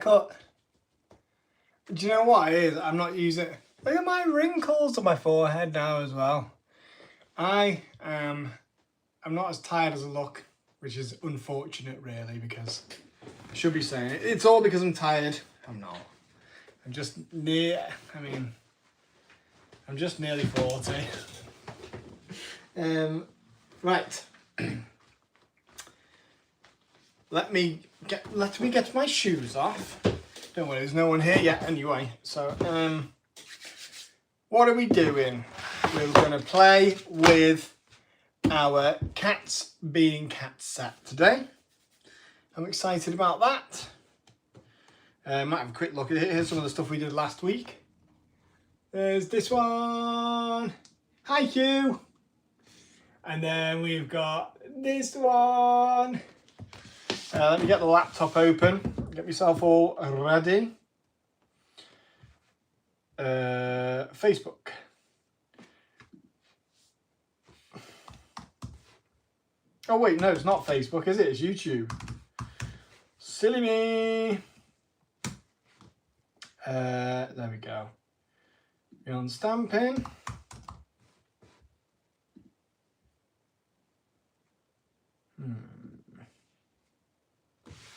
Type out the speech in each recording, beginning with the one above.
cut. Do you know what it is? I'm not using it. Look at my wrinkles on my forehead now as well. I'm not as tired as I look, which is unfortunate really, because I should be saying it. It's all because I'm tired. I'm not. I'm just I'm just nearly 40. Right. Let me get my shoes off. Don't worry, there's no one here yet anyway. So, what are we doing? We're going to play with our Cats Being Cats set today. I'm excited about that. Might have a quick look at it. Here's some of the stuff we did last week. There's this one. Hi, Hugh. And then we've got this one. Let me get the laptop open. Get myself all ready. Facebook. Oh wait, no, it's not Facebook, is it? It's YouTube. Silly me. There we go. Beyond stamping.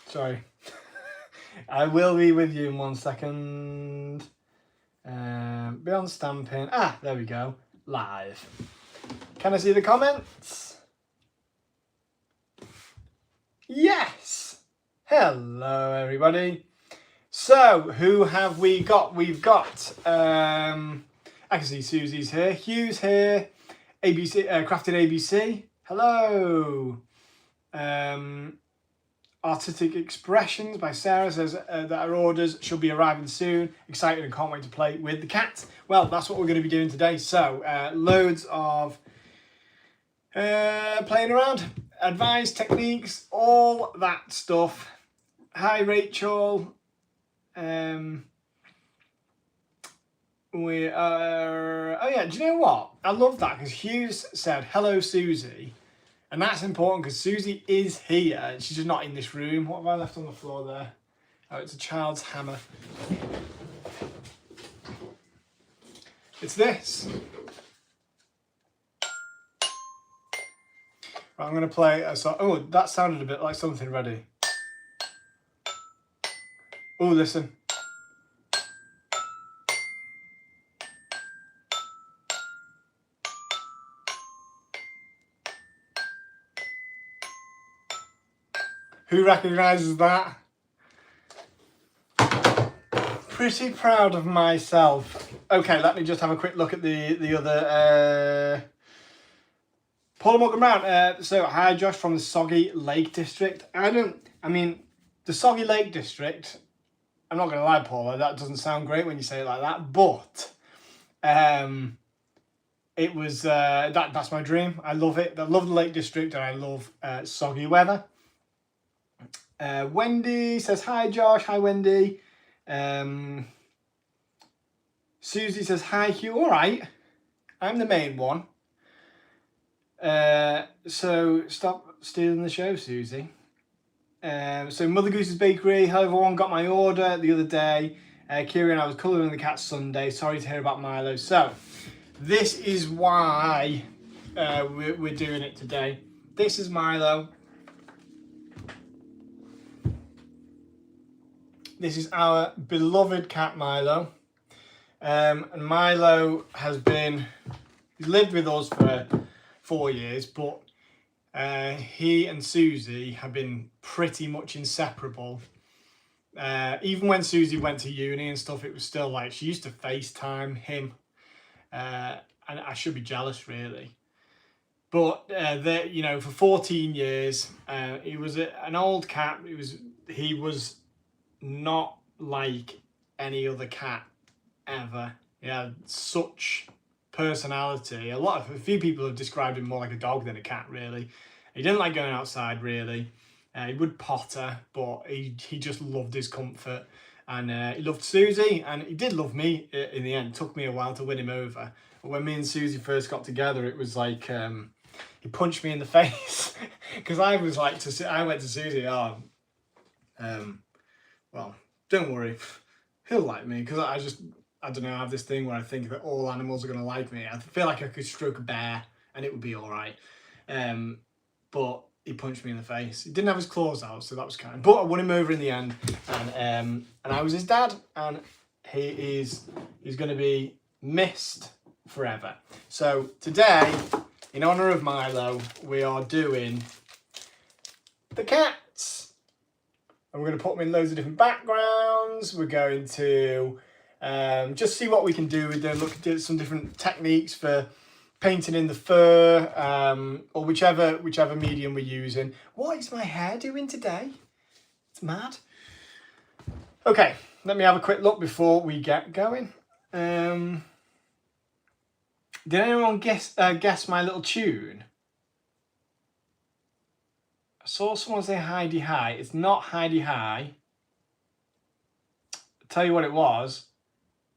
Sorry. I will be with you in 1 second. Beyond stamping. Ah, there we go. Live. Can I see the comments? Yes. Hello, everybody. So, who have we got? We've got, I can see Susie's here. Hugh's here. ABC, Crafted ABC. Hello. Artistic Expressions by Sarah says that our orders should be arriving soon. Excited and can't wait to play with the cat. Well, that's what we're going to be doing today. So, loads of playing around, advice, techniques, all that stuff. Hi, Rachel. We are... Oh, yeah, do you know what? I love that because Hughes said, hello, Susie. And that's important because Susie is here. She's just not in this room. What have I left on the floor there? Oh, it's a child's hammer. It's this. Right, I'm going to play a song. Oh, that sounded a bit like something ready. Oh, listen. Who recognises that? Pretty proud of myself. Okay, let me just have a quick look at the other... Paula Morgan Brown. So, hi Josh from the Soggy Lake District. The Soggy Lake District, I'm not going to lie, Paula, that doesn't sound great when you say it like that, but it was, that's my dream. I love it. I love the Lake District and I love soggy weather. Wendy says, hi Josh. Hi Wendy. Susie says, hi Hugh. All right. I'm the main one. So stop stealing the show, Susie. So Mother Goose's Bakery. Hello everyone. Got my order the other day. Kieran, I was colouring the cat Sunday. Sorry to hear about Milo. So this is why we're doing it today. This is Milo. This is our beloved cat Milo. And Milo has lived with us for 4 years, but he and Susie have been pretty much inseparable. Even when Susie went to uni and stuff, it was still like she used to FaceTime him. And I should be jealous, really. But, for 14 years, he was an old cat. He was not like any other cat ever. He had such personality. A few people have described him more like a dog than a cat, really. He didn't like going outside, really. He would potter, but he just loved his comfort. And he loved Susie, and he did love me in the end. It took me a while to win him over. But when me and Susie first got together, it was like he punched me in the face. Because I went to Susie, well, don't worry, he'll like me, because I don't know, I have this thing where I think that all animals are going to like me. I feel like I could stroke a bear and it would be all right. But he punched me in the face. He didn't have his claws out, so that was kind. But I won him over in the end, and I was his dad, and he's going to be missed forever. So today, in honour of Milo, we are doing the cats, and we're going to put them in loads of different backgrounds. We're going to just see what we can do with them. Look at some different techniques for painting in the fur, or whichever medium we're using. What is my hair doing today? It's mad. Okay, let me have a quick look before we get going. Did anyone guess my little tune? I saw someone say Heidi High. It's not Heidi High. I'll tell you what it was.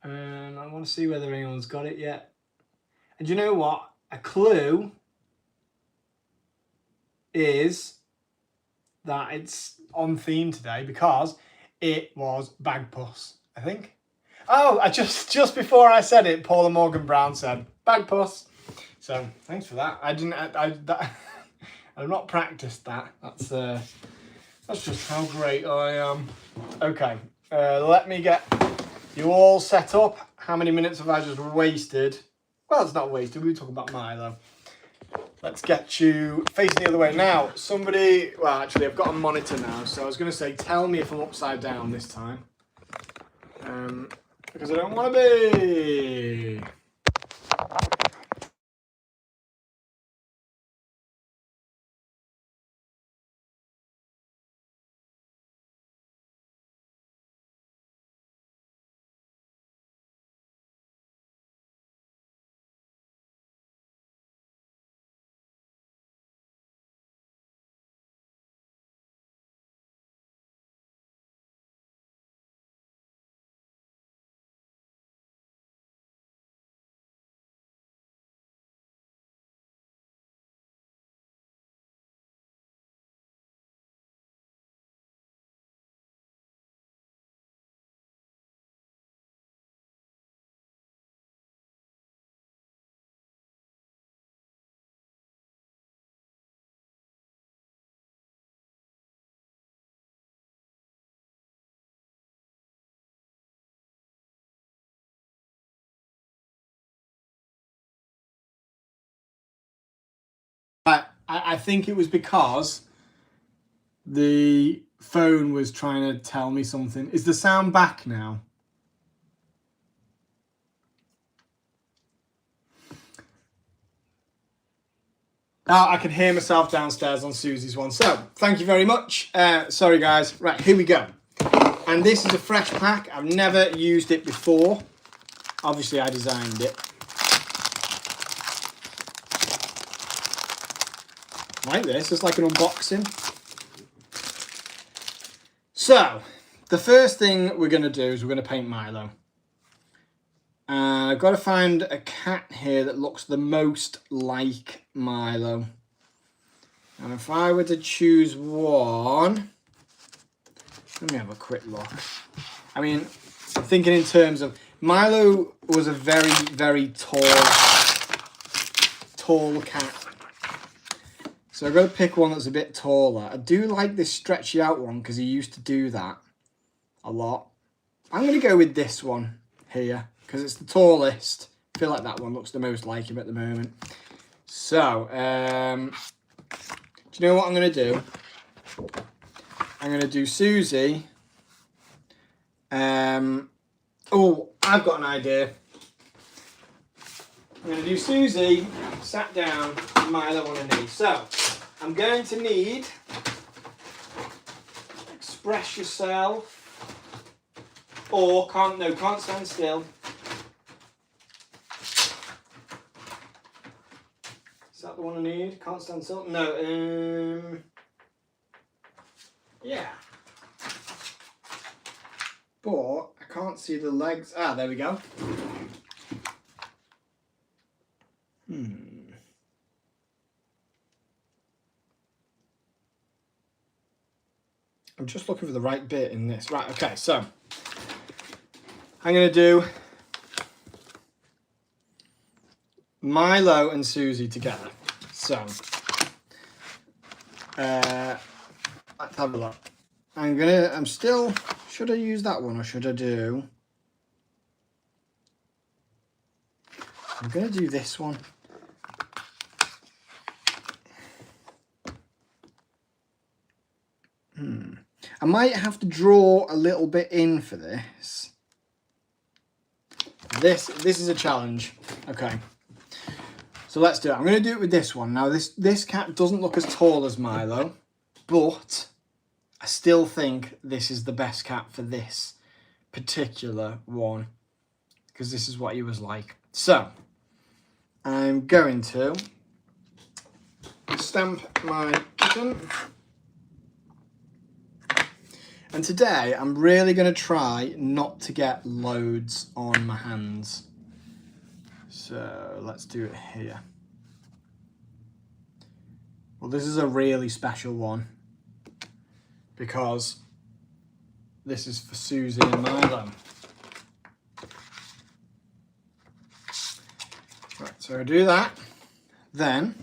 I want to see whether anyone's got it yet. And you know what? A clue is that it's on theme today because it was Bagpuss, I think. Oh, I just before I said it, Paula Morgan Brown said Bagpuss. So thanks for that. I've not practiced that. That's just how great I am. Okay, let me get you all set up. How many minutes have I just wasted? Well, it's not wasted. We were talking about Milo. Let's get you facing the other way. Now, well, actually, I've got a monitor now, so I was going to say, tell me if I'm upside down this time. Because I don't want to be. I think it was because the phone was trying to tell me something. Is the sound back now? Oh, I can hear myself downstairs on Susie's one. So, thank you very much. Sorry, guys. Right, here we go. And this is a fresh pack. I've never used it before. Obviously, I designed it. Like this, it's like an unboxing. So, the first thing we're going to do is we're going to paint Milo. I've got to find a cat here that looks the most like Milo. And if I were to choose one, let me have a quick look. I mean, I'm thinking in terms of, Milo was a very, very tall cat. So I've got to pick one that's a bit taller. I do like this stretchy out one because he used to do that a lot. I'm going to go with this one here because it's the tallest. I feel like that one looks the most like him at the moment. So, do you know what I'm going to do? I'm going to do Susie. Oh, I've got an idea. I'm going to do Susie, sat down, and Milo on a knee. So, I'm going to need Express Yourself, or can't stand still. Is that the one I need? Can't stand still? No, yeah. But I can't see the legs. Ah, there we go. I'm just looking for the right bit in this. Right, okay, so I'm going to do Milo and Susie together. So, let's have a look. Should I use that one or should I do... I'm going to do this one. I might have to draw a little bit in for this. This is a challenge. Okay. So let's do it. I'm going to do it with this one. Now this cat doesn't look as tall as Milo, but I still think this is the best cat for this particular one, because this is what he was like. So I'm going to stamp my kitten. And today I'm really going to try not to get loads on my hands. So let's do it here. Well, this is a really special one because this is for Susie and Milo. Right, so I do that. Then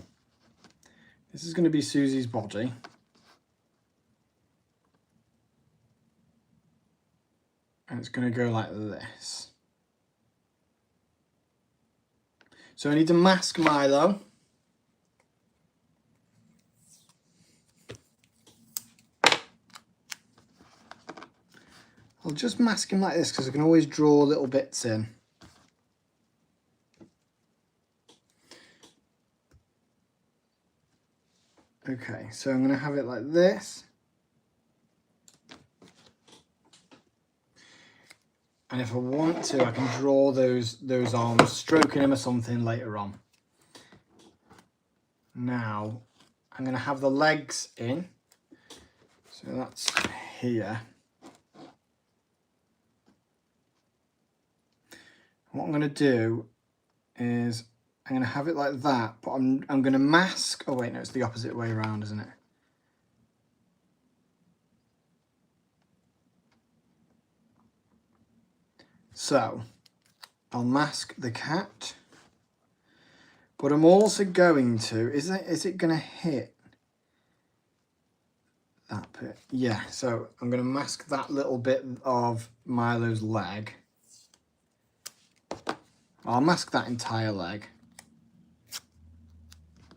this is going to be Susie's body. And it's going to go like this. So I need to mask Milo. I'll just mask him like this because I can always draw little bits in. Okay, so I'm going to have it like this. And if I want to, I can draw those arms, stroking him or something later on. Now, I'm going to have the legs in. So that's here. What I'm going to do is I'm going to have it like that, but I'm going to mask. Oh wait, no, it's the opposite way around, isn't it? So I'll mask the cat, but I'm also going to, is it going to hit that bit? Yeah, so I'm going to mask that little bit of Milo's leg. I'll mask that entire leg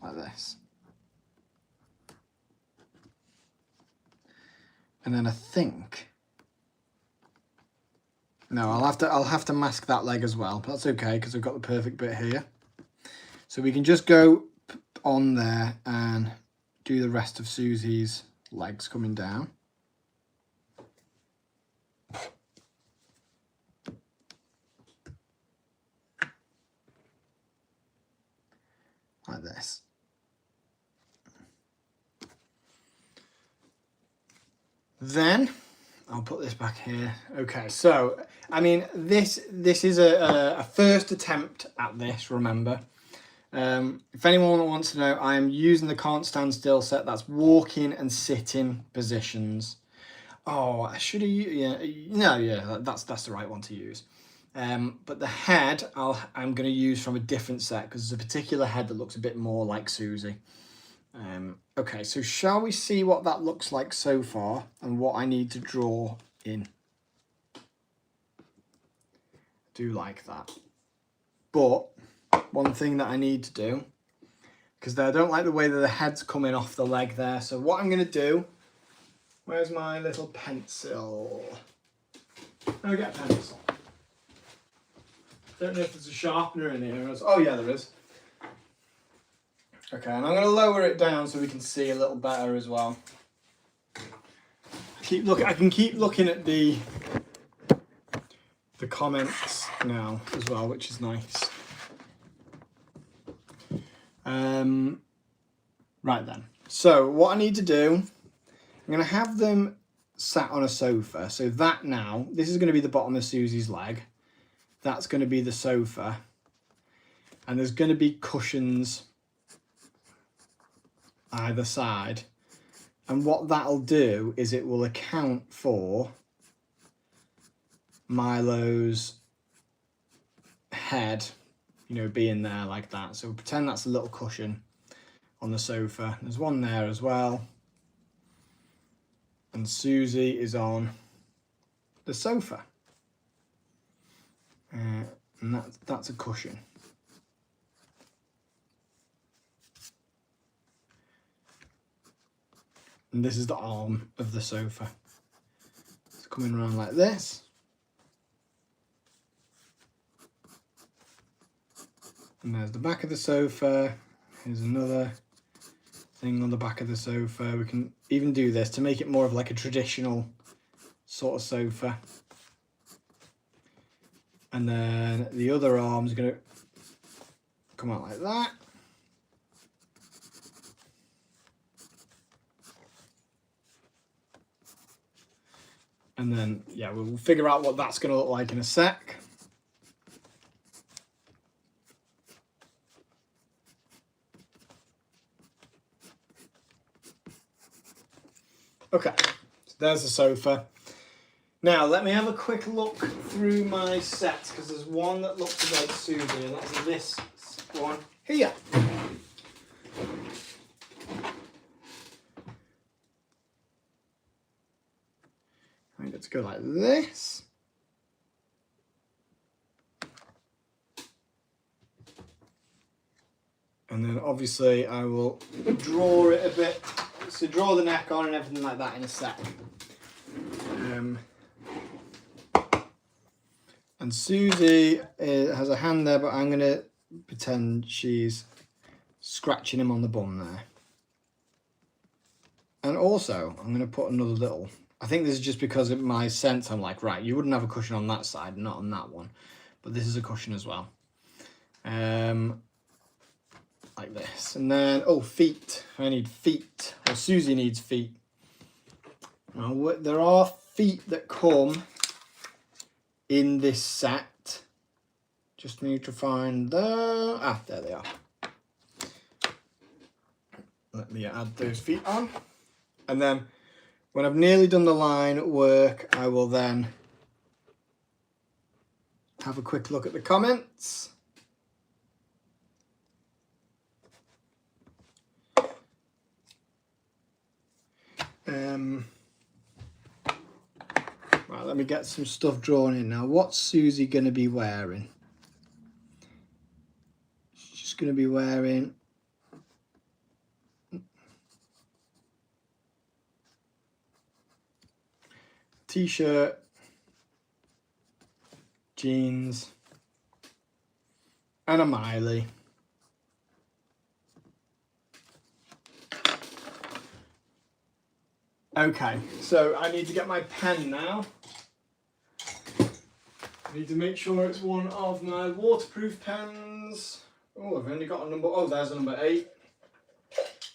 like this. And then I think, no, I'll have to mask that leg as well. But that's okay because I've got the perfect bit here. So we can just go on there and do the rest of Susie's legs coming down. Like this. Then I'll put this back here. Okay, so I mean this is a first attempt at this, remember. If anyone wants to know, I am using the can't stand still set. That's walking and sitting positions. Oh, I should have, yeah, that's the right one to use. But the head I'm going to use from a different set because there's a particular head that looks a bit more like Susie. Okay, so shall we see what that looks like so far and what I need to draw in? Do like that. But one thing that I need to do, because I don't like the way that the head's coming off the leg there. So what I'm going to do, where's my little pencil? Let me get a pencil. Don't know if there's a sharpener in here. Oh yeah, there is. Okay, and I'm going to lower it down so we can see a little better as well. I can keep looking at the comments now as well, which is nice. Right then. So what I need to do, I'm going to have them sat on a sofa. So that now, this is going to be the bottom of Susie's leg. That's going to be the sofa. And there's going to be cushions either side, and what that'll do is it will account for Milo's head, you know, being there like that. So pretend that's a little cushion on the sofa. There's one there as well. And Susie is on the sofa. And that's a cushion. And this is the arm of the sofa. It's coming around like this. And there's the back of the sofa. Here's another thing on the back of the sofa. We can even do this to make it more of like a traditional sort of sofa. And then the other arm's going to come out like that. And then, yeah, we'll figure out what that's going to look like in a sec. Okay, so there's the sofa. Now, let me have a quick look through my sets, because there's one that looks like Susie, and that's this one here. I think it's go like this. And then obviously I will draw it a bit, so draw the neck on and everything like that in a sec. And Susie has a hand there, but I'm going to pretend she's scratching him on the bum there. And also, I'm going to put another little... I think this is just because of my sense. I'm like, right, you wouldn't have a cushion on that side, not on that one. But this is a cushion as well. Like this. And then, oh, feet. I need feet. Or Susie needs feet. Now, there are feet that come in this set. Just need to find the... Ah, there they are. Let me add those feet on. And then when I've nearly done the line work, I will then have a quick look at the comments. Right, let me get some stuff drawn in now. What's Susie going to be wearing? She's going to be wearing t-shirt, jeans, and a Milo. Okay, so I need to get my pen now. I need to make sure it's one of my waterproof pens. Oh, I've only got a number. Oh, there's a number 8.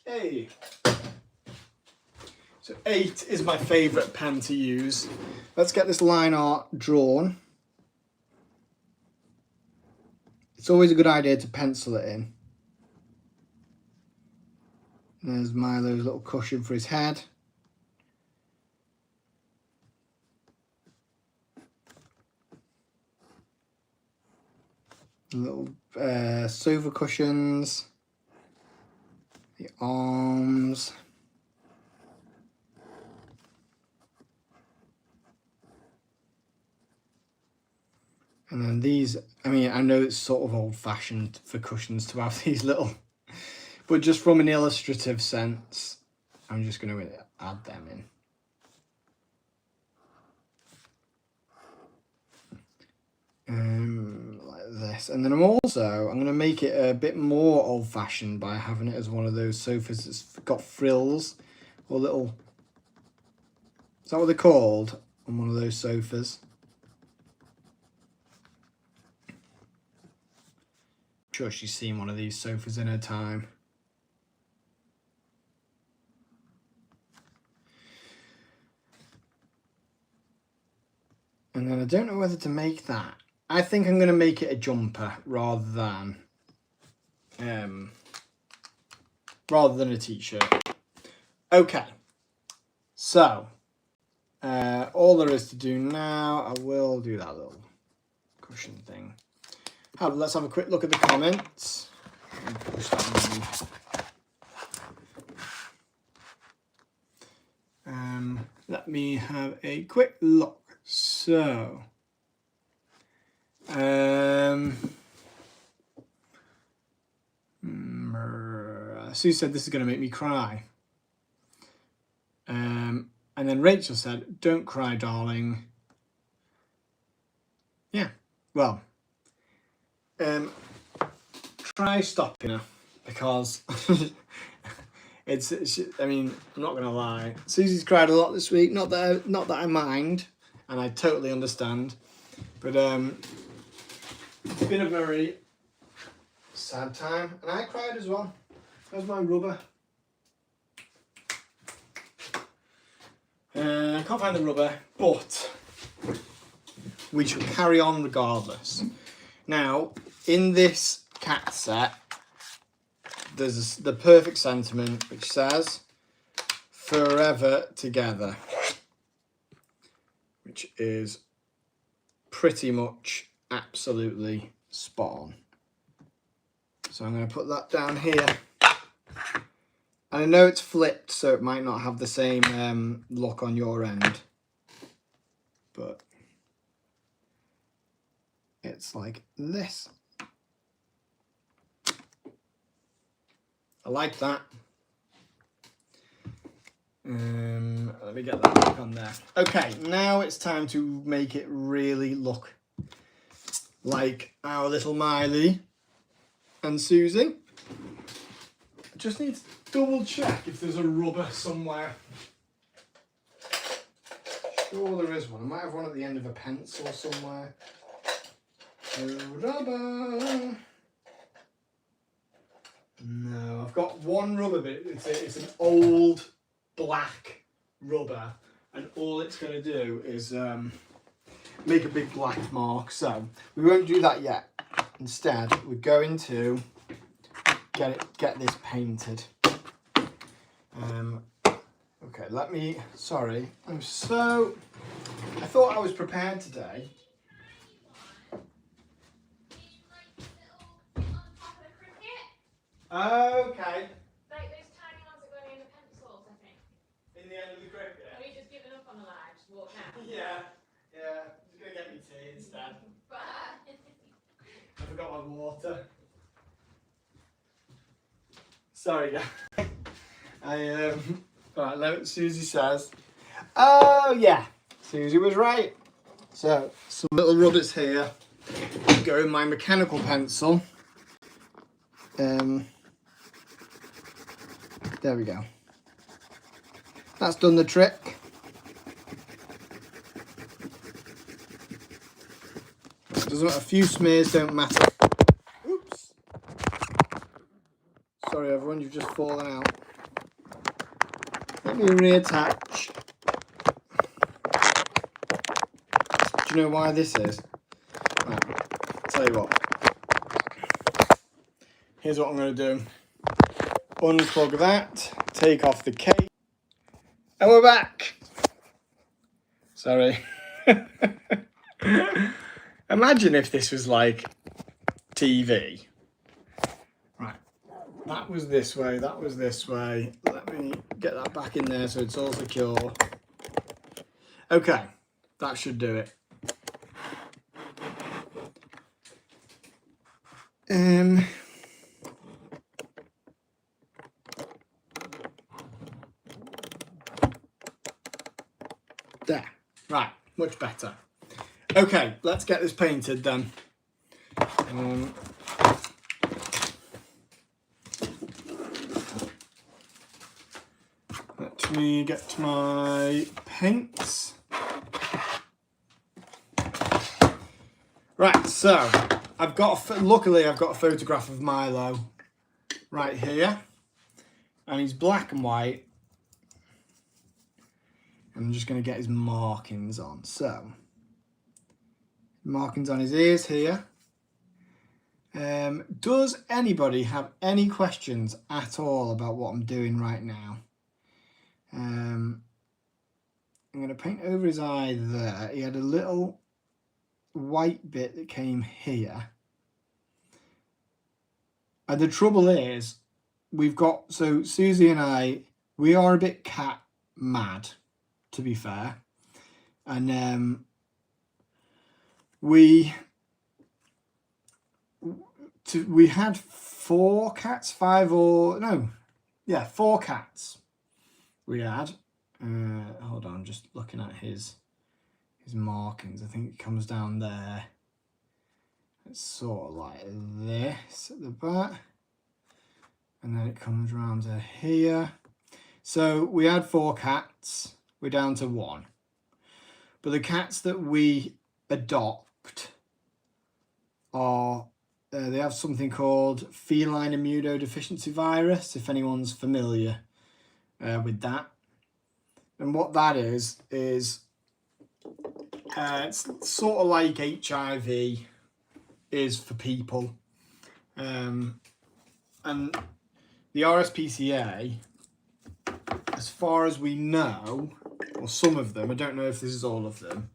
Hey. So 8 is my favourite pen to use. Let's get this line art drawn. It's always a good idea to pencil it in. There's Milo's little cushion for his head. Little sofa cushions, the arms, and then these. I mean, I know it's sort of old-fashioned for cushions to have these little, but just from an illustrative sense, I'm just going to add them in. Like this, and then I'm going to make it a bit more old-fashioned by having it as one of those sofas that's got frills or little... Is that what they're called on one of those sofas? I'm sure she's seen one of these sofas in her time. And then I don't know whether to make that. I think I'm going to make it a jumper rather than a t-shirt. Okay, so all there is to do now, I will do that little cushion thing. Let's have a quick look at the comments. Push that let me have a quick look. So, Sue said this is going to make me cry. And then Rachel said, "Don't cry, darling." Yeah, well, try stopping her, because I mean, I'm not gonna lie, Susie's cried a lot this week. Not that I mind, and I totally understand, but it's been a very sad time, and I cried as well. Where's my rubber? I can't find the rubber, but we shall carry on regardless. Now, in this cat set, there's the perfect sentiment which says, "Forever together," which is pretty much absolutely spot on. So I'm going to put that down here. And I know it's flipped, so it might not have the same look on your end, but it's like this. I like that. Let me get that back on there. Okay, now it's time to make it really look like our little Miley and Susie. I just need to double check if there's a rubber somewhere. Sure there is one. I might have one at the end of a pencil somewhere. Rubber. No, I've got one rubber bit. It's an old black rubber, and all it's going to do is make a big black mark. So we won't do that yet. Instead, we're going to get this painted. Okay, sorry. I thought I was prepared today. Okay. Like those tiny ones that go in the pencils, I think. In the end of the cricket? Are you just giving up on the lie? Just walk out? Yeah. He's going to get me tea instead. I forgot my water. Sorry, guys. Right, Susie says. Oh, yeah. Susie was right. So, some little rubbers here. Go in my mechanical pencil. There we go. That's done the trick. Doesn't matter, a few smears don't matter. Oops. Sorry everyone, you've just fallen out. Let me reattach. Do you know why this is? Right, I'll tell you what. Here's what I'm going to do. Unplug that, take off the case, and we're back. Sorry. Imagine if this was like TV. Right, that was this way, that was this way. Let me get that back in there so it's all secure. Okay, that should do it. There, right, much better. Okay, let's get this painted then. Let me get my paints. Right, so luckily I've got a photograph of Milo right here, and he's black and white. I'm just going to get his markings on. So, markings on his ears here. Does anybody have any questions at all about what I'm doing right now? I'm going to paint over his eye there. He had a little white bit that came here. And the trouble is, so Susie and I, we are a bit cat mad, to be fair. And we had 4 cats, 4 cats we had. Hold on, just looking at his markings. I think it comes down there. It's sort of like this at the back, and then it comes around to here. So we had 4 cats, we're down to 1. But the cats that we adopt are, they have something called feline immunodeficiency virus, if anyone's familiar with that. And what that is it's sort of like HIV is for people. And the RSPCA, as far as we know, or some of them, I don't know if this is all of them,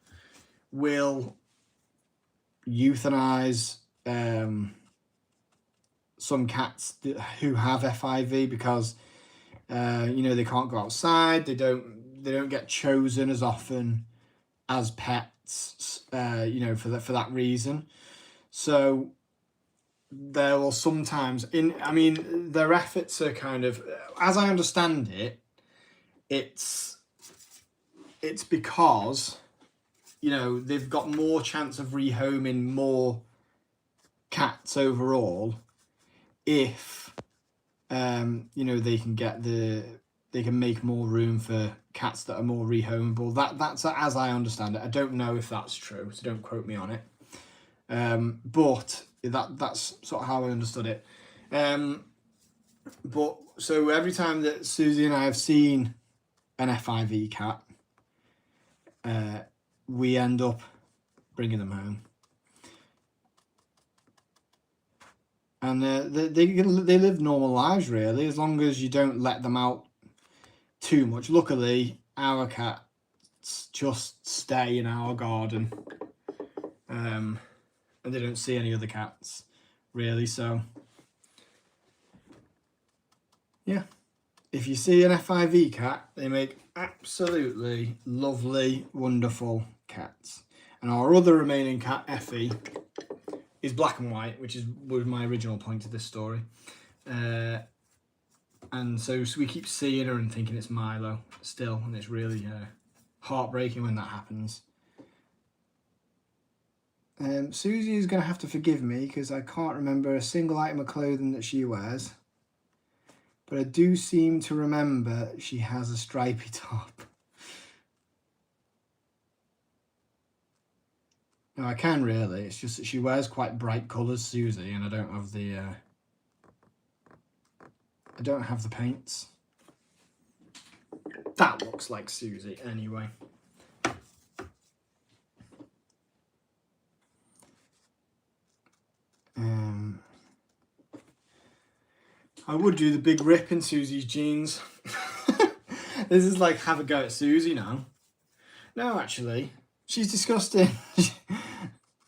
will euthanize some cats who have FIV because they can't go outside, they don't get chosen as often as pets, for that reason. So there will sometimes, their efforts are kind of, as I understand it, it's because, they've got more chance of rehoming more cats overall if, they can make more room for cats that are more rehomable. That's as I understand it. I don't know if that's true, so don't quote me on it. But that's sort of how I understood it. But so every time that Susie and I have seen an FIV cat, we end up bringing them home. And they live normal lives, really, as long as you don't let them out too much. Luckily, our cats just stay in our garden, and they don't see any other cats, really. So, yeah, if you see an FIV cat, they make absolutely lovely, wonderful cats. And our other remaining cat, Effie, is black and white, which was my original point of this story. And so we keep seeing her and thinking it's Milo still, and it's really heartbreaking when that happens. Susie is going to have to forgive me because I can't remember a single item of clothing that she wears. But I do seem to remember she has a stripy top. No, I can really. It's just that she wears quite bright colours, Susie, and I don't have the paints. That looks like Susie anyway. I would do the big rip in Susie's jeans. This is like have a go at Susie now. No, actually, she's disgusting.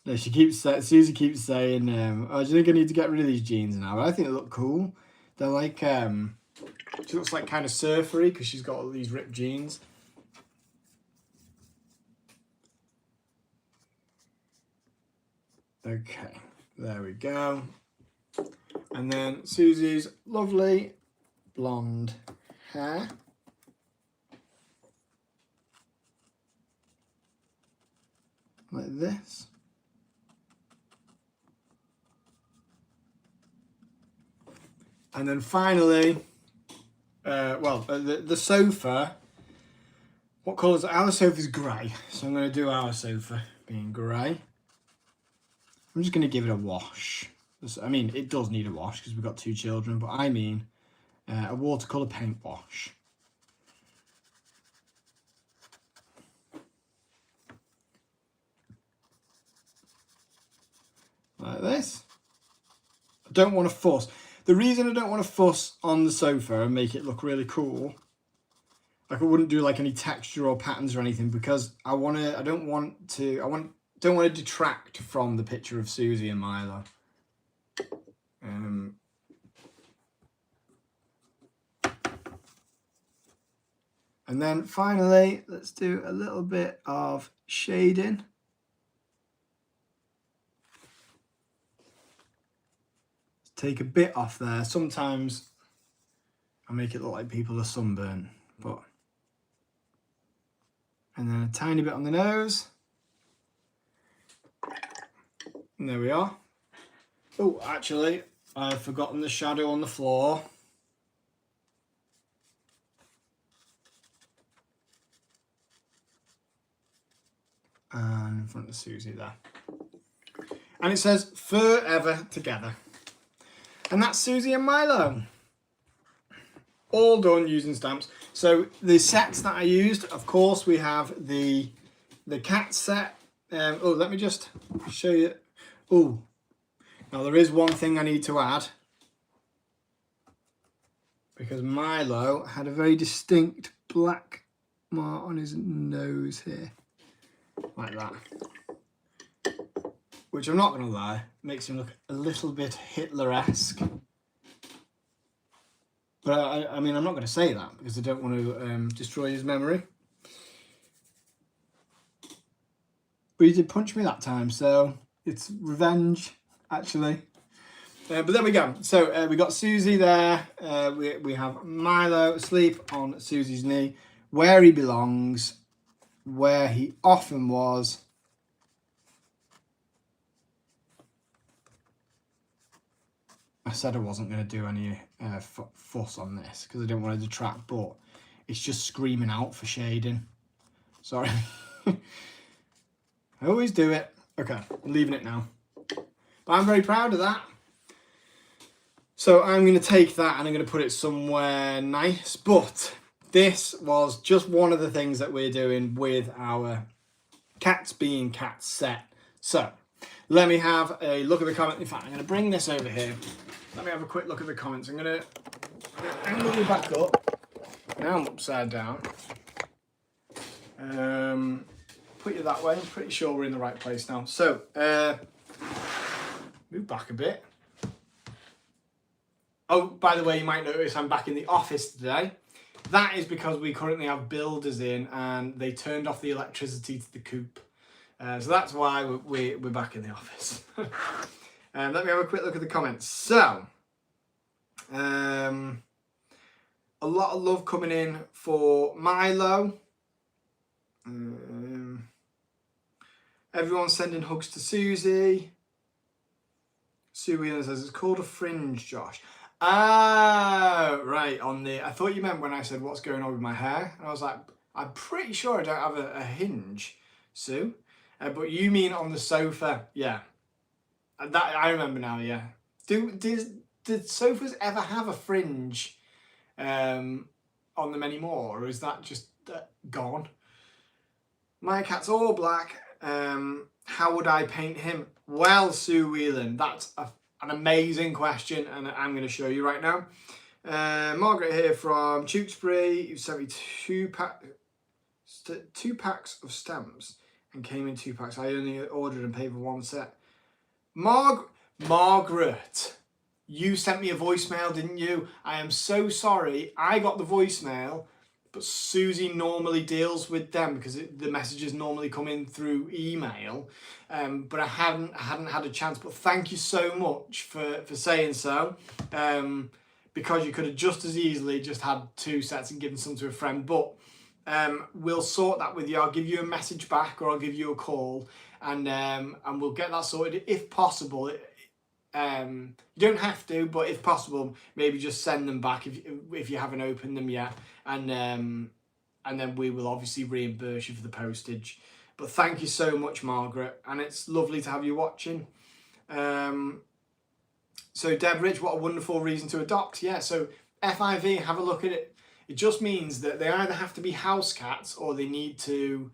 No, Susie keeps saying, "Oh, do you think I need to get rid of these jeans now?" But I think they look cool. They're like, she looks like kind of surfery because she's got all these ripped jeans. Okay, there we go. And then Susie's lovely blonde hair. Like this. And then finally, the sofa. What colour is it? Our sofa's grey, so I'm going to do our sofa being grey. I'm just going to give it a wash. I mean, it does need a wash because we've got 2 children, but I mean a watercolour paint wash. Like this. I don't want to fuss. The reason I don't want to fuss on the sofa and make it look really cool, Like I wouldn't do like any texture or patterns or anything because don't want to detract from the picture of Susie and Milo. And then finally, let's do a little bit of shading. Take a bit off there. Sometimes I make it look like people are sunburnt, but. And then a tiny bit on the nose. And there we are. Oh, actually, I've forgotten the shadow on the floor. And in front of Susie there. And it says forever together. And that's Susie and Milo. All done using stamps. So the sets that I used, of course, we have the cat set. Oh, let me just show you. Oh, now there is one thing I need to add. Because Milo had a very distinct black mark on his nose here. Like that. Which I'm not going to lie, makes him look a little bit Hitler-esque. But I mean, I'm not going to say that because I don't want to destroy his memory. But he did punch me that time, so it's revenge, actually. But there we go. So we got Susie there. We have Milo asleep on Susie's knee, where he belongs, where he often was. I said I wasn't going to do any fuss on this because I didn't want to detract, but it's just screaming out for shading. Sorry. I always do it. Okay, I'm leaving it now. But I'm very proud of that. So I'm going to take that and I'm going to put it somewhere nice. But this was just one of the things that we're doing with our Cats Being Cats set. So let me have a look at the comments. In fact, I'm going to bring this over here. Let me have a quick look at the comments. I'm going to angle you back up. Now I'm upside down. Put you that way. I'm pretty sure we're in the right place now. So, move back a bit. Oh, by the way, you might notice I'm back in the office today. That is because we currently have builders in and they turned off the electricity to the coop. So that's why we're back in the office. Let me have a quick look at the comments. So, a lot of love coming in for Milo. Everyone's sending hugs to Susie. Sue Wheeler says, it's called a fringe, Josh. Ah, right. I thought you meant when I said what's going on with my hair. And I was like, I'm pretty sure I don't have a hinge, Sue. But you mean on the sofa. Yeah. That I remember now, yeah. Did sofas ever have a fringe on them anymore? Or is that just gone? My cat's all black. How would I paint him? Well, Sue Whelan, that's an amazing question, and I'm going to show you right now. Margaret here from Tewkesbury. You sent me two packs of stamps and came in 2 packs. I only ordered and paid for one set. Margaret, you sent me a voicemail, didn't you? I am so sorry. I got the voicemail, but Susie normally deals with them because the messages normally come in through email. But I hadn't had a chance. But thank you so much for saying so. Because you could have just as easily just had 2 sets and given some to a friend. But we'll sort that with you. I'll give you a message back or I'll give you a call, and we'll get that sorted if possible. You don't have to, but if possible, maybe just send them back if you haven't opened them yet, and then we will obviously reimburse you for the postage. But thank you so much, Margaret, and it's lovely to have you watching. So Deb Rich, what a wonderful reason to adopt. Yeah, so FIV, have a look at it. It just means that they either have to be house cats or you need to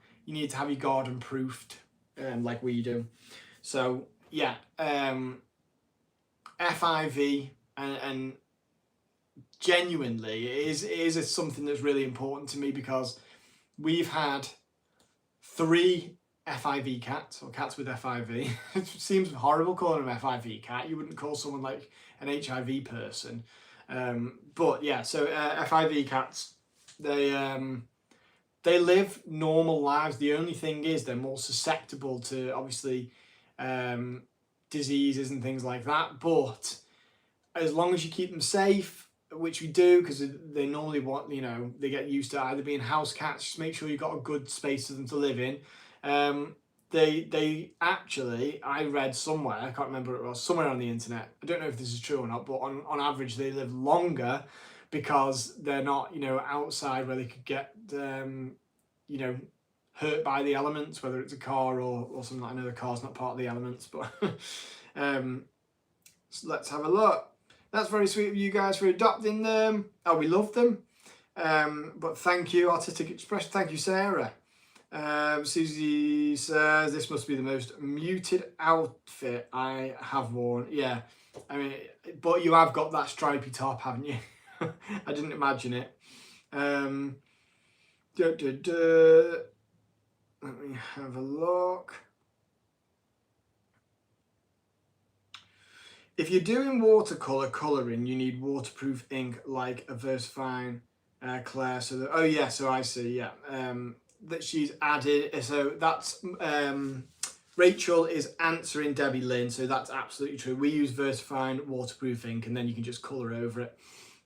have your garden proofed, like we do. So yeah, FIV and genuinely, it is something that's really important to me, because we've had 3 FIV cats, or cats with FIV. It seems horrible calling them FIV cat. You wouldn't call someone like an HIV person. But yeah, so FIV cats, they live normal lives. The only thing is they're more susceptible to, obviously, diseases and things like that. But as long as you keep them safe, which we do, because they normally want, they get used to either being house cats, just make sure you've got a good space for them to live in. They actually, I read somewhere, I can't remember, it was somewhere on the internet, I don't know if this is true or not, but on average they live longer because they're not, outside where they could get, hurt by the elements, whether it's a car or something. I know the car's not part of the elements, but so let's have a look. That's very sweet of you guys for adopting them. Oh, we love them. But thank you, Artistic Expression. Thank you, Sarah. Susie says, this must be the most muted outfit I have worn. Yeah, I mean, but you have got that stripy top, haven't you? I didn't imagine it. Let me have a look. If you're doing watercolour colouring, you need waterproof ink like a VersaFine Claire. So oh yeah, so I see, yeah. That she's added, so that's Rachel is answering Debbie Lynn, so that's absolutely true. We use VersaFine waterproof ink, and then you can just colour over it.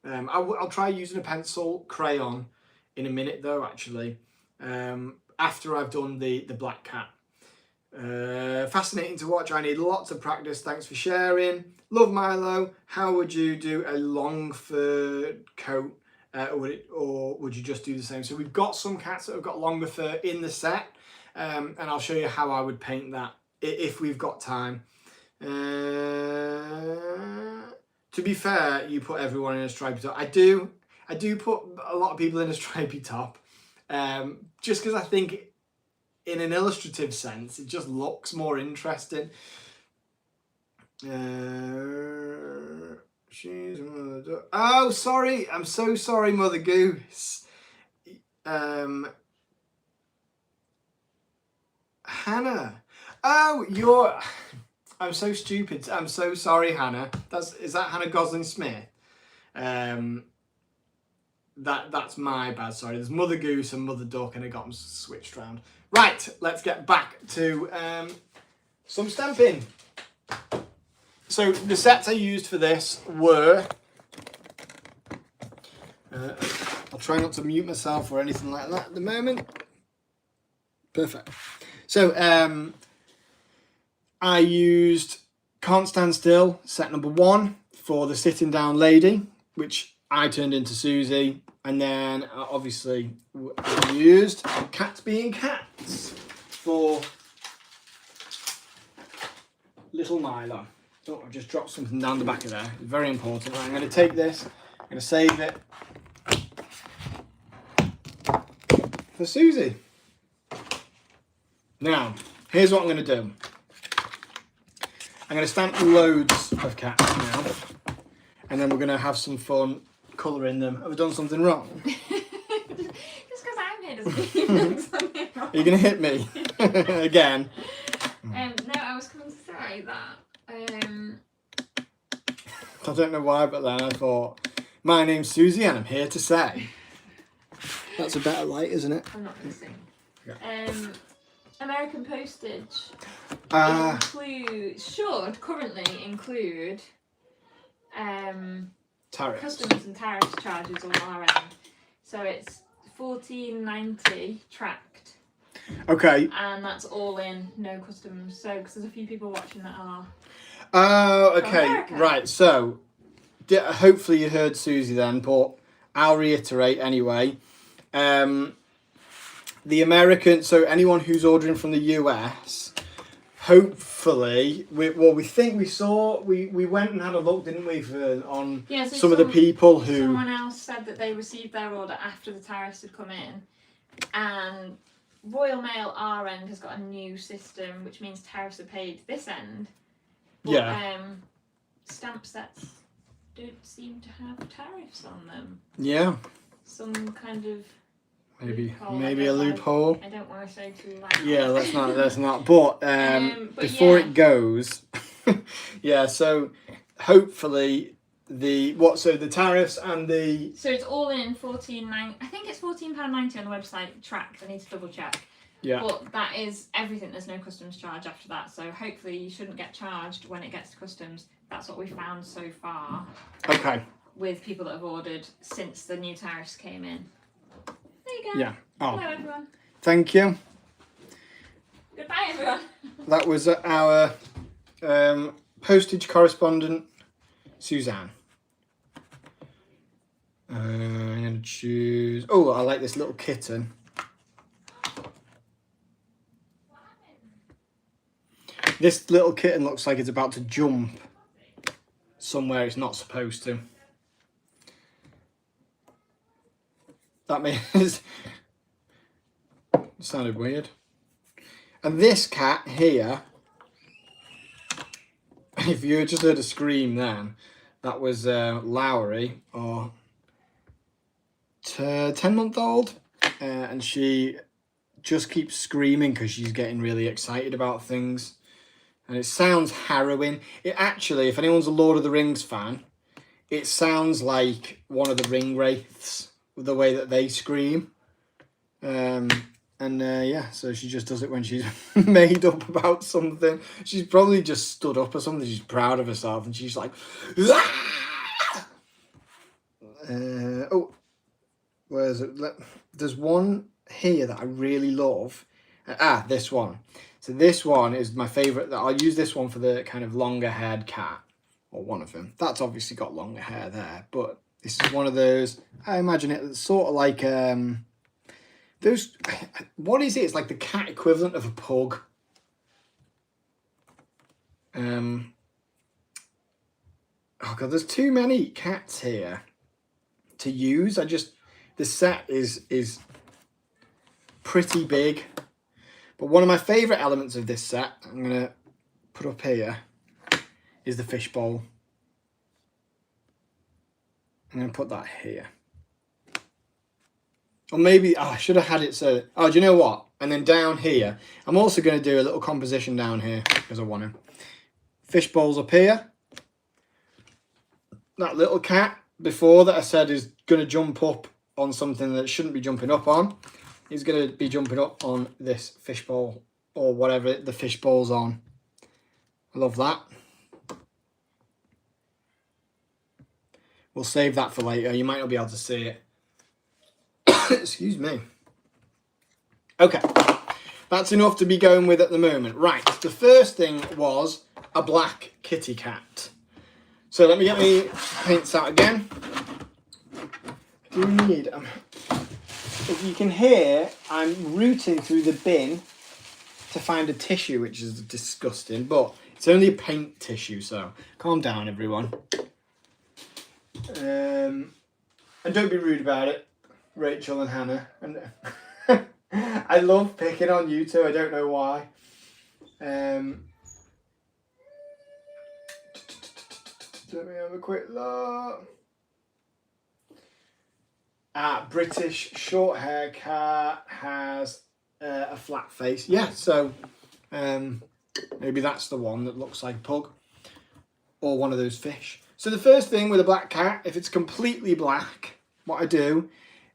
I'll try using a pencil crayon in a minute though, actually, after I've done the black cat. Fascinating to watch. I need lots of practice. Thanks for sharing. Love Milo. How would you do a long fur coat? Or would you just do the same? So we've got some cats that have got longer fur in the set, and I'll show you how I would paint that if we've got time. To be fair, you put everyone in a stripy top. I do put a lot of people in a stripy top, just because I think in an illustrative sense it just looks more interesting. Oh, sorry. I'm so sorry, Mother Goose. Hannah. Oh, you're... I'm so stupid. I'm so sorry, Hannah. Is that Hannah Gosling Smith? That's my bad. Sorry. There's Mother Goose and Mother Duck, and I got them switched around. Right. Let's get back to some stamping. So the sets I used for this were... I'll try not to mute myself or anything like that at the moment. Perfect. So I used Can't Stand Still, set number 1, for the sitting down lady, which I turned into Susie. And then obviously I used Cats Being Cats for little Milo. Oh, I've just dropped something down the back of there. It's very important. Right, I'm going to take this, I'm going to save it for Susie. Now, here's what I'm going to do. I'm going to stamp loads of cats now, and then we're going to have some fun colouring them. Have I done something wrong? Just because I'm here doesn't mean you've done something wrong. Are you going to hit me again? No, I was coming to say that. I don't know why, but then I thought, my name's Susie and I'm here to say. That's a better light, isn't it? I'm not going to sing. Yeah. American postage should currently include Tariffs. customs and tariff charges on our end. So it's $14.90 tracked. Okay. And that's all in, no customs. So, because there's a few people watching that are. Oh, okay. America. Right. So, hopefully you heard Susie then, but I'll reiterate anyway. The American, so anyone who's ordering from the US, hopefully, we think we went and had a look, didn't we, on some of the people who... Someone else said that they received their order after the tariffs had come in, and Royal Mail our end has got a new system, which means tariffs are paid this end. But, yeah. Stamp sets don't seem to have tariffs on them. Yeah. Some kind of Maybe loophole. a loophole. I don't want to say too loud. Yeah, let's not. But before yeah. it goes, yeah. So hopefully the tariffs and the So it's all in £14.90. I think it's £14.90 on the website. Tracked. I need to double check. yeah. But that is everything. There's no customs charge after that. So hopefully you shouldn't get charged when it gets to customs. That's what we found so far. Okay. With people that have ordered since the new tariffs came in. There you go. Yeah. Oh. Hello everyone. Thank you. Goodbye everyone. That was our postage correspondent, Suzanne. I'm going to choose... Oh, I like this little kitten. This little kitten looks like it's about to jump somewhere it's not supposed to. That means... sounded weird. And this cat here, if you just heard a scream then, that was Lowry, or 10-month-old, and she just keeps screaming because she's getting really excited about things. And it sounds harrowing. It actually, if anyone's a Lord of the Rings fan, it sounds like one of the ring wraiths, the way that they scream. Yeah, so she just does it when she's made up about something. She's probably just stood up or something. She's proud of herself, and she's like, oh, where's it? There's one here that I really love. This one. So this one is my favourite. I'll use this one for the kind of longer haired cat, or one of them. That's obviously got longer hair there, but this is one of those. I imagine it's sort of like those. What is it? It's like the cat equivalent of a pug. Oh god, there's too many cats here to use. The set is pretty big. But one of my favourite elements of this set, I'm going to put up here, is the fishbowl. I'm going to put that here. Or maybe, I should have had it so... Oh, do you know what? And then down here, I'm also going to do a little composition down here, because I want to. Fishbowls up here. That little cat before that I said is going to jump up on something that shouldn't be jumping up on. He's going to be jumping up on this fishbowl or whatever the fishbowl's on. I love that. We'll save that for later. You might not be able to see it. Excuse me. Okay. That's enough to be going with at the moment. Right. The first thing was a black kitty cat. So let me get my paints out again. I do need... if you can hear, I'm rooting through the bin to find a tissue, which is disgusting, but it's only a paint tissue, so calm down, everyone. And don't be rude about it, Rachel and Hannah. And I love picking on you two, I don't know why. Let me have a quick look. British short hair cat has a flat face. Yeah, so maybe that's the one that looks like a pug or one of those fish. So the first thing with a black cat, if it's completely black, what I do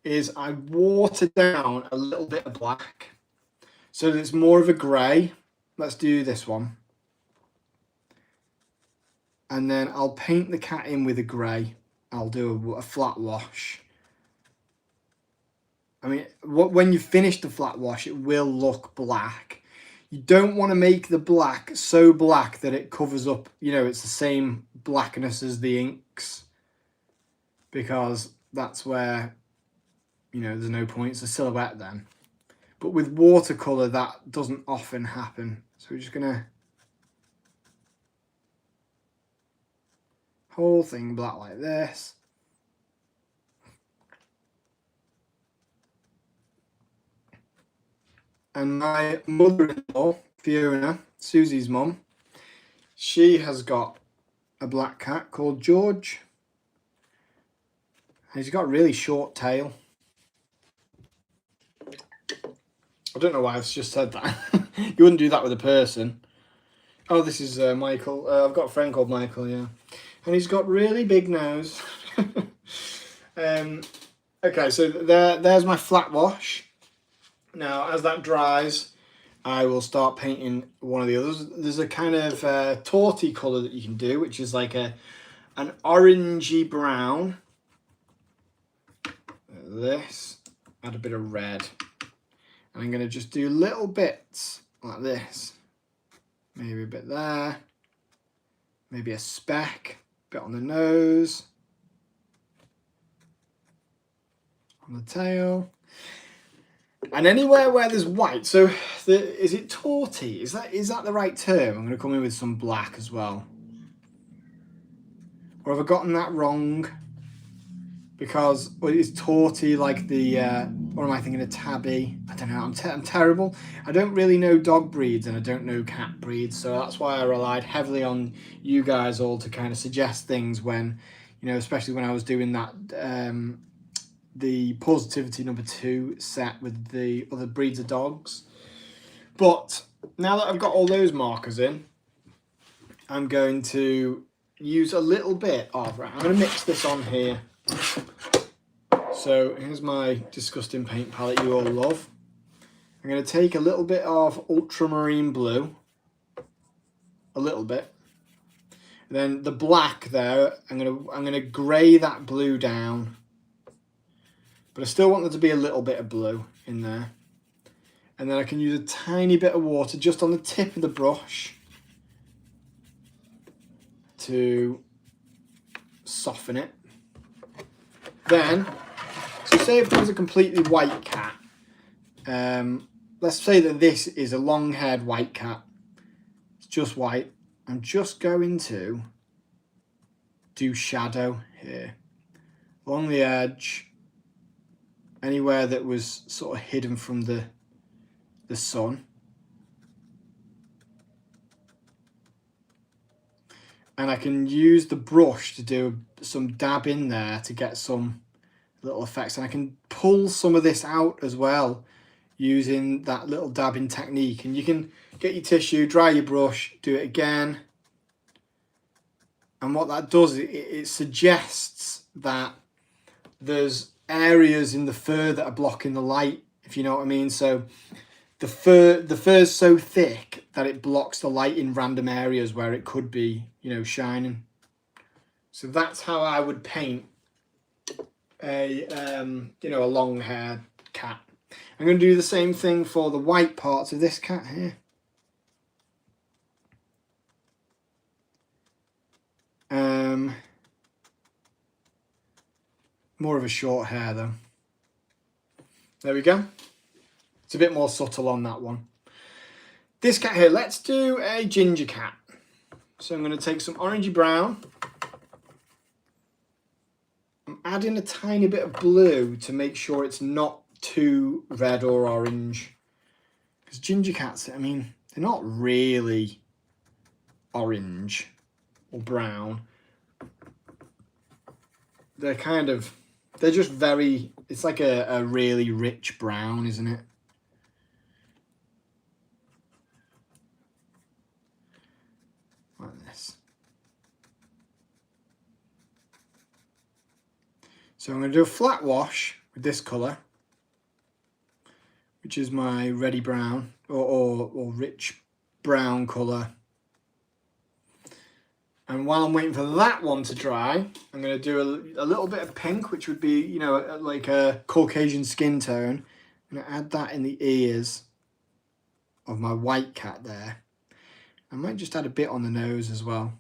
is I water down a little bit of black so that it's more of a grey. Let's do this one. And then I'll paint the cat in with a grey. I'll do a flat wash. I mean, when you finish the flat wash, it will look black. You don't want to make the black so black that it covers up, you know, it's the same blackness as the inks. Because that's where, you know, there's no point. It's a silhouette then. But with watercolour, that doesn't often happen. So we're just going to... whole thing black like this. And my mother-in-law, Fiona, Susie's mum, she has got a black cat called George. he's got a really short tail. I don't know why I've just said that. You wouldn't do that with a person. Oh, this is Michael. I've got a friend called Michael, yeah. And he's got really big nose. Okay, so there's my flat wash. Now, as that dries, I will start painting one of the others. There's a kind of tawny colour that you can do, which is like an orangey brown. This, add a bit of red. And I'm going to just do little bits like this. Maybe a bit there. Maybe a speck, bit on the nose. On the tail. And anywhere where there's white, so is it tawny? Is that the right term? I'm going to come in with some black as well. Or have I gotten that wrong? Because is tawny like the, what am I thinking, a tabby? I don't know, I'm terrible. I don't really know dog breeds and I don't know cat breeds, so that's why I relied heavily on you guys all to kind of suggest things when, you know, especially when I was doing that, the Positivity #2 set with the other breeds of dogs. But now that I've got all those markers in, I'm going to use a little bit of, I'm going to mix this on here. So here's my disgusting paint palette you all love. I'm going to take a little bit of ultramarine blue, a little bit. And then the black there, I'm going to grey that blue down. But I still want there to be a little bit of blue in there. And then I can use a tiny bit of water just on the tip of the brush to soften it. Then, so say if there was a completely white cat, let's say that this is a long-haired white cat. It's just white. I'm just going to do shadow here. Along the edge. Anywhere that was sort of hidden from the sun. And I can use the brush to do some dab in there to get some little effects. And I can pull some of this out as well using that little dabbing technique. And you can get your tissue, dry your brush, do it again. And what that does, it suggests that there's areas in the fur that are blocking the light, if you know what I mean. So the fur's so thick that it blocks the light in random areas where it could be, you know, shining. So that's how I would paint a you know, a long-haired cat. I'm going to do the same thing for the white parts of this cat here. More of a short hair though. There we go. It's a bit more subtle on that one. This cat here, let's do a ginger cat. So I'm going to take some orangey brown. I'm adding a tiny bit of blue to make sure it's not too red or orange. Because ginger cats, I mean, they're not really orange or brown. They're kind of, they're just very, it's like a really rich brown, isn't it? Like this. So I'm going to do a flat wash with this colour, which is my reddy brown or rich brown colour. And while I'm waiting for that one to dry, I'm going to do a little bit of pink, which would be, you know, like a Caucasian skin tone. I'm going to add that in the ears of my white cat there. I might just add a bit on the nose as well.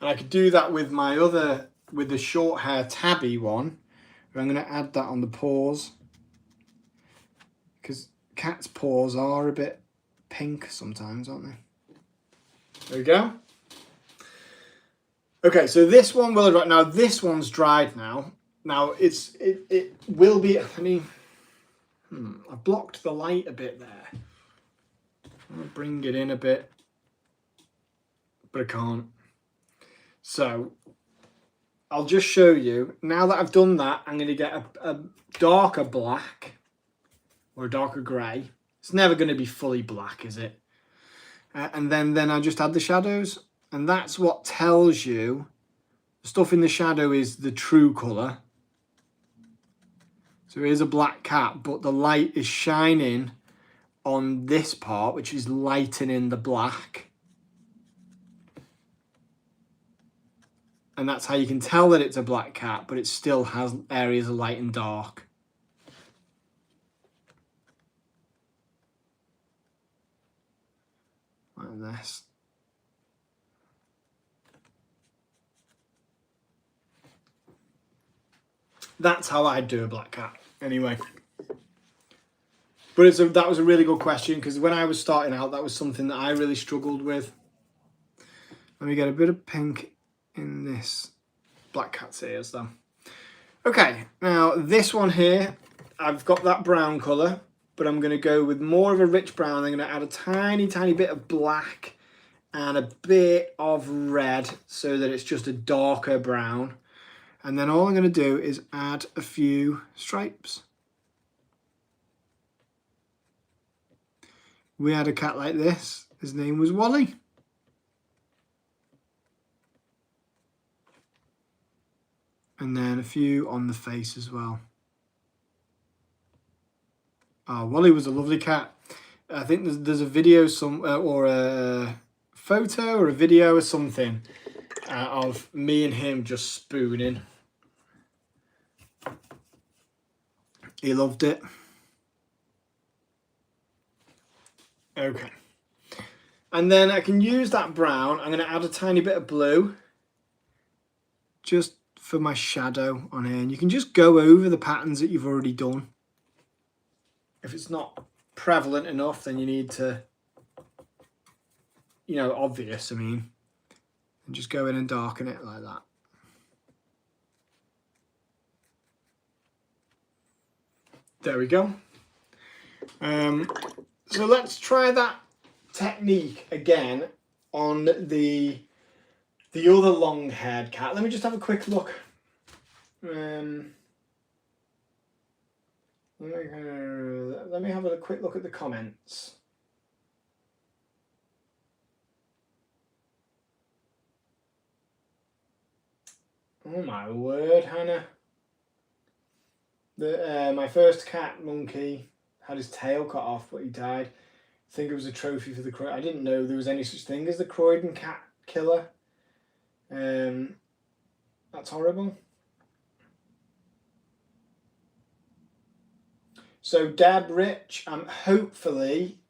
And I could do that with my other, with the short hair tabby one. But I'm going to add that on the paws. Because cats' paws are a bit pink sometimes, aren't they? There we go. Okay, so this one will dry. Now this one's dried now. Now it will be, I mean, I blocked the light a bit there. I'm gonna bring it in a bit, but I can't. So I'll just show you. Now that I've done that, I'm going to get a darker black or a darker grey. It's never going to be fully black, is it? And then I just add the shadows. And that's what tells you the stuff in the shadow is the true colour. So here's a black cat, but the light is shining on this part, which is lightening the black. And that's how you can tell that it's a black cat, but it still has areas of light and dark. Like this. That's how I do a black cat, anyway. But that was a really good question, because when I was starting out, that was something that I really struggled with. Let me get a bit of pink in this black cat's ears, though. Okay, now this one here, I've got that brown colour, but I'm going to go with more of a rich brown. I'm going to add a tiny, tiny bit of black and a bit of red so that it's just a darker brown. And then all I'm going to do is add a few stripes. We had a cat like this. His name was Wally. And then a few on the face as well. Oh, Wally was a lovely cat. I think there's a video or a photo or a video or something of me and him just spooning. He loved it. Okay. And then I can use that brown. I'm going to add a tiny bit of blue. Just for my shadow on here. And you can just go over the patterns that you've already done. If it's not prevalent enough, then you need to, you know, obvious, I mean. And just go in and darken it like that. There we go. So let's try that technique again on the other long-haired cat. Let me just have a quick look. Let me have a quick look at the comments. Oh my word, Hannah. My first cat, Monkey, had his tail cut off, but he died. I think it was a trophy for the Croydon. I didn't know there was any such thing as the Croydon cat killer. That's horrible. So Deb, Rich, hopefully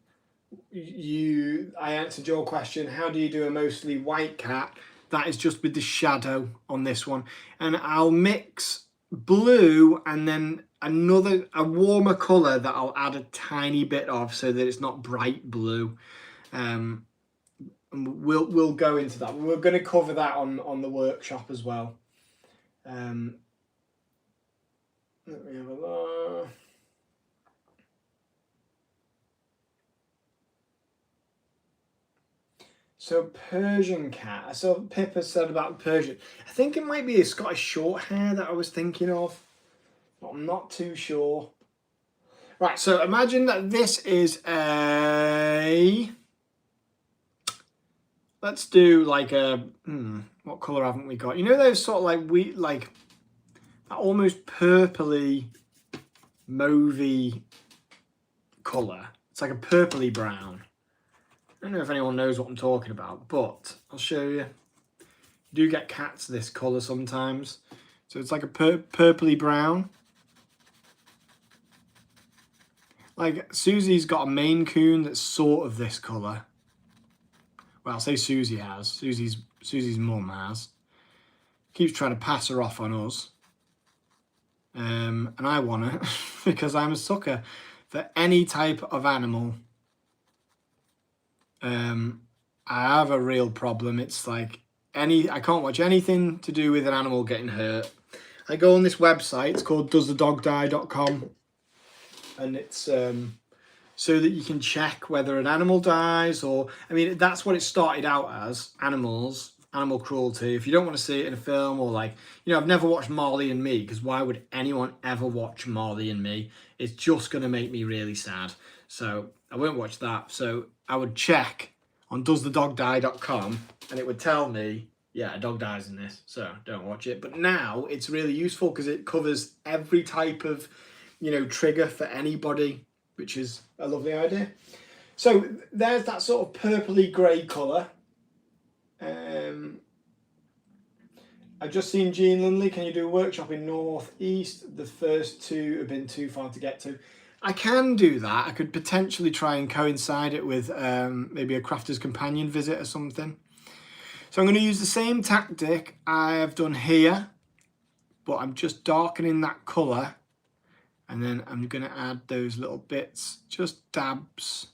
I answered your question. How do you do a mostly white cat? That is just with the shadow on this one. And I'll mix blue and then a warmer colour that I'll add a tiny bit of so that it's not bright blue. And we'll go into that. We're going to cover that on the workshop as well. Let me have a look. So Persian cat. I saw Pippa said about Persian. I think it might be a Scottish short hair that I was thinking of. But I'm not too sure. Right, so imagine that this is a... Let's do like a... what colour haven't we got? You know those sort of like almost purpley, mauvey colour? It's like a purpley brown. I don't know if anyone knows what I'm talking about, but I'll show you. You do get cats this colour sometimes. So it's like a purpley brown. Like Susie's got a Maine Coon that's sort of this colour. Well, I'll say Susie has. Susie's mum has. Keeps trying to pass her off on us. And I want her because I'm a sucker for any type of animal. I have a real problem. It's like I can't watch anything to do with an animal getting hurt. I go on this website, it's called doesthedogdie.com, and it's so that you can check whether an animal dies or, I mean, that's what it started out as, animals, animal cruelty. If you don't want to see it in a film, or like, you know, I've never watched Marley and Me, because why would anyone ever watch Marley and Me? It's just going to make me really sad. So I won't watch that. So I would check on doesthedogdie.com and it would tell me, yeah, a dog dies in this, so don't watch it. But now it's really useful because it covers every type of, you know, trigger for anybody, which is a lovely idea. So there's that sort of purpley grey colour. I've just seen Jean Lindley, can you do a workshop in North East? The first two have been too far to get to. I can do that. I could potentially try and coincide it with maybe a crafter's companion visit or something. So I'm going to use the same tactic I have done here, but I'm just darkening that colour, and then I'm going to add those little bits, just dabs,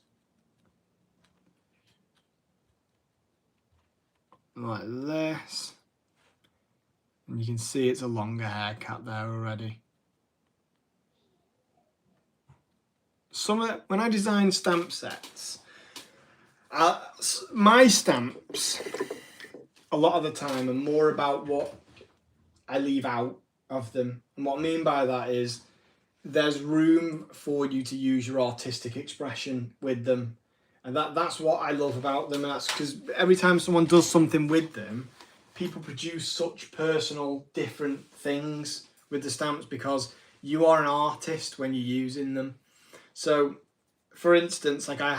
like this. And you can see it's a longer haircut there already. When I design stamp sets, my stamps a lot of the time are more about what I leave out of them. And what I mean by that is there's room for you to use your artistic expression with them. And that's what I love about them. And that's because every time someone does something with them, people produce such personal, different things with the stamps because you are an artist when you're using them. So, for instance, like I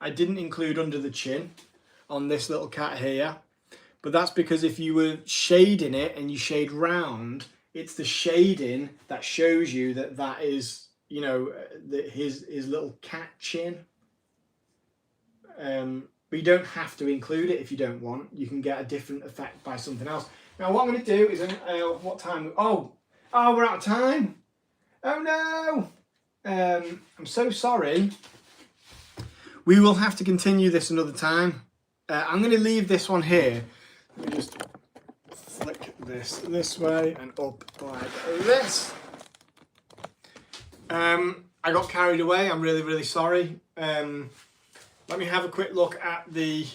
didn't include under the chin on this little cat here, but that's because if you were shading it and you shade round, it's the shading that shows you that is, you know, his little cat chin. But you don't have to include it if you don't want. You can get a different effect by something else. Now what I'm going to do is, what time? Oh, we're out of time. Oh no. I'm so sorry. We will have to continue this another time. I'm going to leave this one here. Let me just flick this way and up like this. I got carried away. I'm really, really sorry. Let me have a quick look at the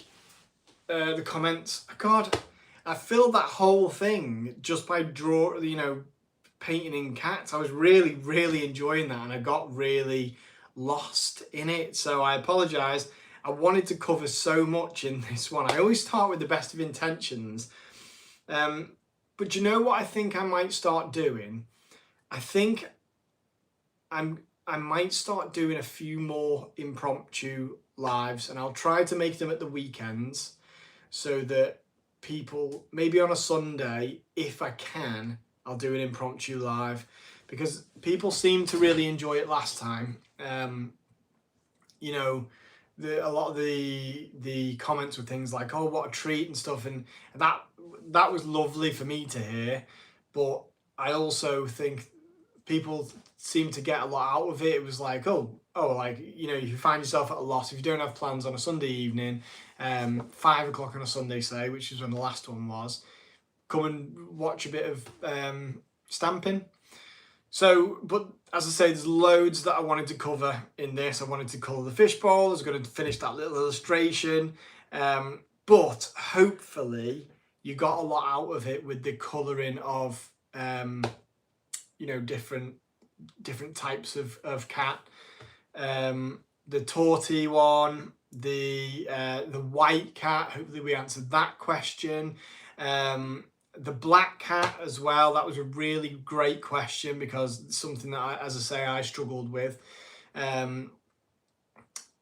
comments. God, I filled that whole thing just by painting in cats. I was really, really enjoying that, and I got really lost in it. So I apologise. I wanted to cover so much in this one. I always start with the best of intentions. But you know what I think I might start doing? I think I might start doing a few more impromptu lives, and I'll try to make them at the weekends so that people, maybe on a Sunday, if I can, I'll do an impromptu live, because people seem to really enjoy it last time. You know, a lot of the comments were things like, oh, what a treat and stuff, and that was lovely for me to hear. But I also think people seem to get a lot out of it. It was like, like, you know, if you find yourself at a loss, if you don't have plans on a Sunday evening, 5 o'clock on a Sunday, say, which is when the last one was, come and watch a bit of stamping. So, but as I say, there's loads that I wanted to cover in this. I wanted to colour the fishbowl. I was going to finish that little illustration. But hopefully you got a lot out of it with the colouring of, you know, different types of cat. The torty one, the white cat, hopefully we answered that question. The black cat as well, that was a really great question because it's something that, as I say, I struggled with. Then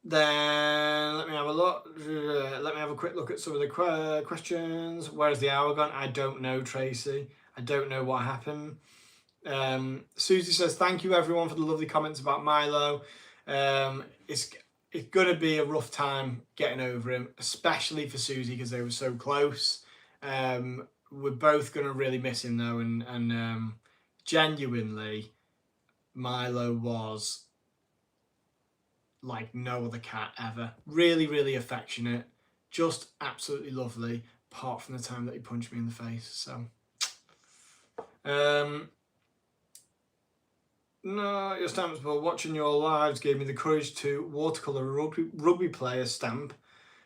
let me have a look. Let me have a quick look at some of the questions. Where's the hour gone? I don't know, Tracy. I don't know what happened. Susie says, thank you everyone for the lovely comments about Milo. It's going to be a rough time getting over him, especially for Susie because they were so close. We're both going to really miss him though, and genuinely, Milo was like no other cat ever. Really, really affectionate, just absolutely lovely, apart from the time that he punched me in the face. So, no, your stamps, but watching your lives gave me the courage to watercolour a rugby player stamp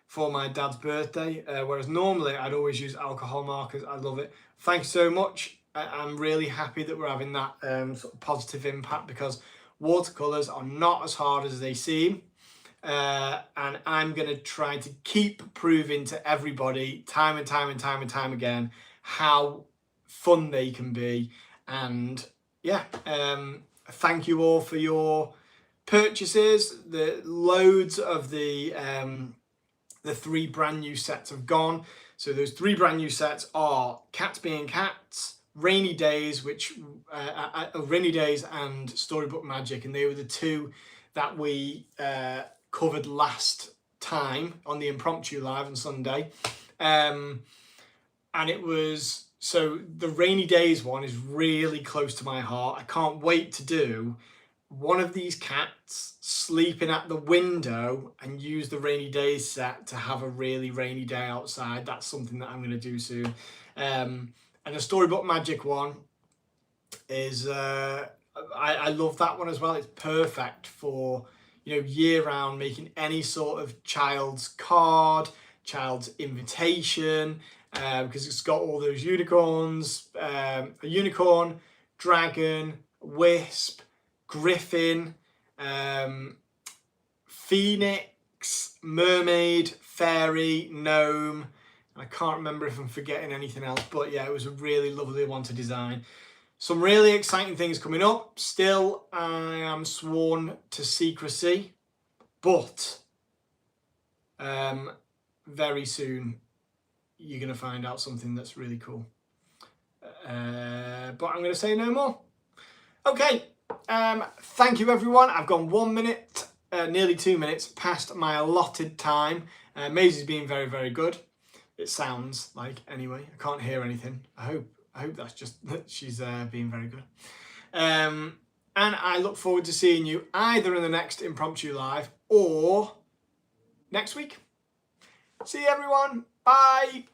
for my dad's birthday, whereas normally I'd always use alcohol markers. I love it. Thanks so much. I'm really happy that we're having that sort of positive impact, because watercolours are not as hard as they seem. And I'm going to try to keep proving to everybody time and time again how fun they can be. And yeah, thank you all for your purchases. The loads of the 3 brand new sets have gone. So those 3 brand new sets are Cats Being Cats, Rainy Days, Rainy Days and Storybook Magic, and they were the 2 that we covered last time on the impromptu live on Sunday. And it was, so the Rainy Days one is really close to my heart. I can't wait to do one of these cats sleeping at the window and use the Rainy Days set to have a really rainy day outside. That's something that I'm going to do soon. And the Storybook Magic one is, I love that one as well. It's perfect for, you know, year round, making any sort of child's card, child's invitation, because it's got all those unicorns, a unicorn, dragon, wisp, griffin, phoenix, mermaid, fairy, gnome. I can't remember if I'm forgetting anything else, but yeah, it was a really lovely one to design. Some really exciting things coming up. Still, I am sworn to secrecy, but very soon you're going to find out something that's really cool. But I'm going to say no more. Okay, thank you everyone. I've gone 1 minute, nearly 2 minutes past my allotted time. Maisie's been very, very good. It sounds like, anyway. I can't hear anything. I hope that's just that she's being very good. And I look forward to seeing you either in the next impromptu live or next week. See you everyone. Bye.